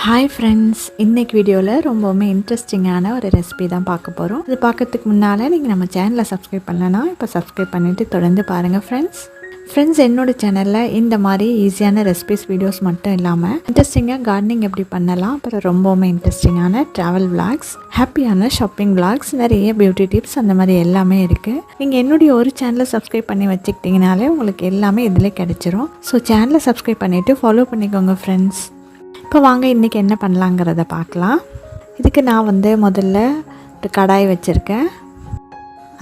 Hi friends, இன்றைக்கி வீடியோவில் ரொம்பவுமே இன்ட்ரெஸ்டிங்கான ஒரு ரெசிபி தான் பார்க்க போகிறோம். இது பார்க்கறதுக்கு முன்னால் நீங்கள் நம்ம சேனலை சப்ஸ்கிரைப் பண்ணலன்னா இப்போ சப்ஸ்கிரைப் பண்ணிவிட்டு தொடர்ந்து பாருங்கள் ஃப்ரெண்ட்ஸ். என்னோடய சேனலில் இந்த மாதிரி ஈஸியான ரெசிபிஸ் வீடியோஸ் மட்டும் இல்லாமல் இன்ட்ரெஸ்டிங்காக கார்டனிங் எப்படி பண்ணலாம், அப்புறம் ரொம்பவுமே இன்ட்ரெஸ்டிங்கான ட்ராவல் விளாக்ஸ், ஹாப்பியான ஷாப்பிங் விளாக்ஸ், நிறைய பியூட்டி டிப்ஸ் அந்த மாதிரி எல்லாமே இருக்குது. நீங்கள் என்னுடைய ஒரு சேனலை சப்ஸ்கிரைப் பண்ணி வச்சுக்கிட்டிங்கனாலே உங்களுக்கு எல்லாமே இதில் கிடச்சிரும். ஸோ சேனலை சப்ஸ்கிரைப் பண்ணிவிட்டு ஃபாலோ பண்ணிக்கோங்க ஃப்ரெண்ட்ஸ். இப்போ வாங்க இன்றைக்கி என்ன பண்ணலாங்கிறத பார்க்கலாம். இதுக்கு நான் முதல்ல ஒரு கடாய் வச்சுருக்கேன்.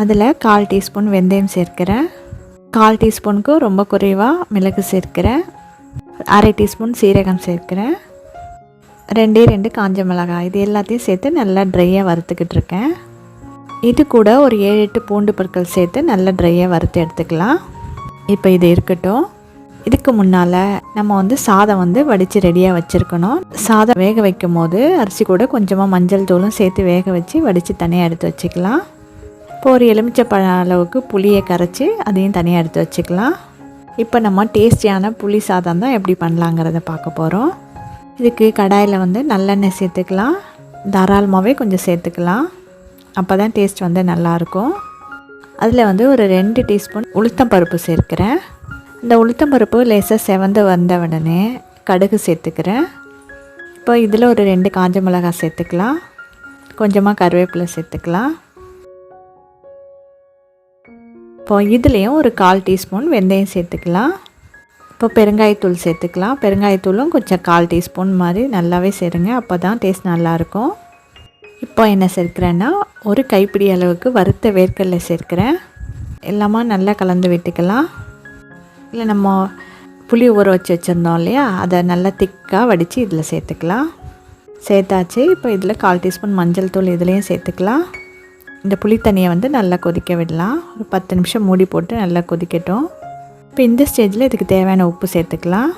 அதில் 1/4 டீஸ்பூன் வெந்தயம் சேர்க்கிறேன். 1/4 டீஸ்பூனுக்கு ரொம்ப குறைவாக மிளகு சேர்க்கிறேன். 1/2 டீஸ்பூன் சீரகம் சேர்க்கிறேன். 2 காஞ்ச மிளகாய், இது எல்லாத்தையும் சேர்த்து நல்லா ட்ரையாக வறுத்துக்கிட்டு இருக்கேன். இது கூட ஒரு 7-8 பூண்டு பற்கள் சேர்த்து நல்லா ட்ரையாக வறுத்து எடுத்துக்கலாம். இப்போ இது இருக்கட்டும். இதுக்கு முன்னால் நம்ம சாதம் வடித்து ரெடியாக வச்சுருக்கணும். சாதம் வேக வைக்கும் போது அரிசி கூட கொஞ்சமாக மஞ்சள் தூளும் சேர்த்து வேக வச்சு வடித்து தனியாக எடுத்து வச்சுக்கலாம். இப்போ ஒரு எலுமிச்சைப்பழ அளவுக்கு புளியை கரைச்சி அதையும் தனியாக எடுத்து வச்சுக்கலாம். இப்போ நம்ம டேஸ்டியான புளி சாதம் தான் எப்படி பண்ணலாங்கிறத பார்க்க போகிறோம். இதுக்கு கடாயில் நல்லெண்ணெய் சேர்த்துக்கலாம். தாராளமாகவே கொஞ்சம் சேர்த்துக்கலாம், அப்போ தான் டேஸ்ட் நல்லாயிருக்கும். அதில் ஒரு 2 டீஸ்பூன் உளுத்தம் பருப்பு சேர்க்கிறேன். இந்த உளுத்தம்பருப்பு லேசாக செவந்து வந்த உடனே கடுகு சேர்த்துக்கிறேன். இப்போ இதில் ஒரு 2 காஞ்ச மிளகாய் சேர்த்துக்கலாம். கொஞ்சமாக கருவேப்பிலை சேர்த்துக்கலாம். இப்போ இதுலேயும் ஒரு 1/4 டீஸ்பூன் வெந்தயம் சேர்த்துக்கலாம். இப்போ பெருங்காயத்தூள் சேர்த்துக்கலாம். பெருங்காயத்தூளும் கொஞ்சம் 1/4 டீஸ்பூன் மாதிரி நல்லாவே சேருங்க, அப்போ தான் டேஸ்ட் நல்லாயிருக்கும். இப்போ என்ன சேர்க்குறேன்னா ஒரு கைப்பிடி அளவுக்கு வறுத்த வேர்க்கடலை சேர்க்குறேன். எல்லாமே நல்லா கலந்து விட்டுக்கலாம். இல்லை நம்ம புளி ஊற வச்சு வச்சுருந்தோம் இல்லையா, அதை நல்லா திக்காக வடித்து இதில் சேர்த்துக்கலாம். சேர்த்தாச்சு. இப்போ இதில் 1/4 டீஸ்பூன் மஞ்சள் தூள் இதுலேயும் சேர்த்துக்கலாம். இந்த புளி தண்ணியை நல்லா கொதிக்க விடலாம். ஒரு 10 நிமிஷம் மூடி போட்டு நல்லா கொதிக்கட்டும். இப்போ இந்த ஸ்டேஜில் இதுக்கு தேவையான உப்பு சேர்த்துக்கலாம்.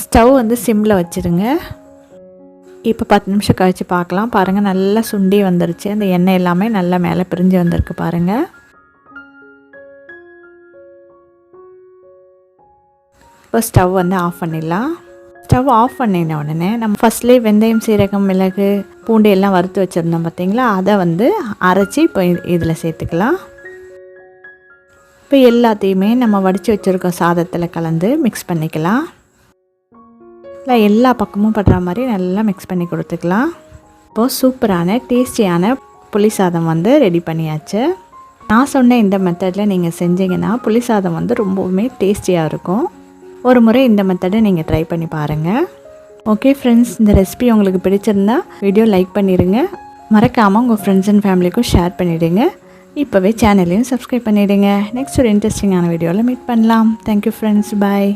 ஸ்டவ் சிம்மில் வச்சுருங்க. இப்போ 10 நிமிஷம் கழித்து பார்க்கலாம். பாருங்கள், நல்லா சுண்டி வந்துருச்சு. அந்த எண்ணெய் எல்லாமே நல்லா மேலே பிரிஞ்சு வந்திருக்கு பாருங்கள். இப்போ ஸ்டவ் ஆஃப் பண்ணிடலாம். ஸ்டவ் ஆஃப் பண்ணின உடனே நம்ம ஃபஸ்ட்லேயே வெந்தயம், சீரகம், மிளகு, பூண்டு எல்லாம் வறுத்து வச்சுருந்தோம் பார்த்தீங்களா, அதை அரைச்சி இப்போ இதில் சேர்த்துக்கலாம். இப்போ எல்லாத்தையுமே நம்ம வடித்து வச்சுருக்க சாதத்தில் கலந்து மிக்ஸ் பண்ணிக்கலாம். இல்லை எல்லா பக்கமும் படுற மாதிரி நல்லா மிக்ஸ் பண்ணி கொடுத்துக்கலாம். இப்போது சூப்பரான டேஸ்டியான புளி சாதம் ரெடி பண்ணியாச்சு. நான் சொன்ன இந்த மெத்தடில் நீங்கள் செஞ்சீங்கன்னா புளி சாதம் ரொம்பவுமே டேஸ்டியாக இருக்கும். ஒரு முறை இந்த மெத்தடை நீங்கள் ட்ரை பண்ணி பாருங்கள். ஓகே ஃப்ரெண்ட்ஸ், இந்த ரெசிபி உங்களுக்கு பிடிச்சிருந்தா வீடியோ லைக் பண்ணிடுங்க. மறக்காமல் உங்கள் ஃப்ரெண்ட்ஸ் அண்ட் ஃபேமிலிக்கும் ஷேர் பண்ணிவிடுங்க. இப்போவே சேனலையும் சப்ஸ்கிரைப் பண்ணிவிடுங்க. நெக்ஸ்ட் ஒரு இன்ட்ரெஸ்டிங்கான வீடியோவில் மீட் பண்ணலாம். தேங்க்யூ ஃப்ரெண்ட்ஸ், பாய்.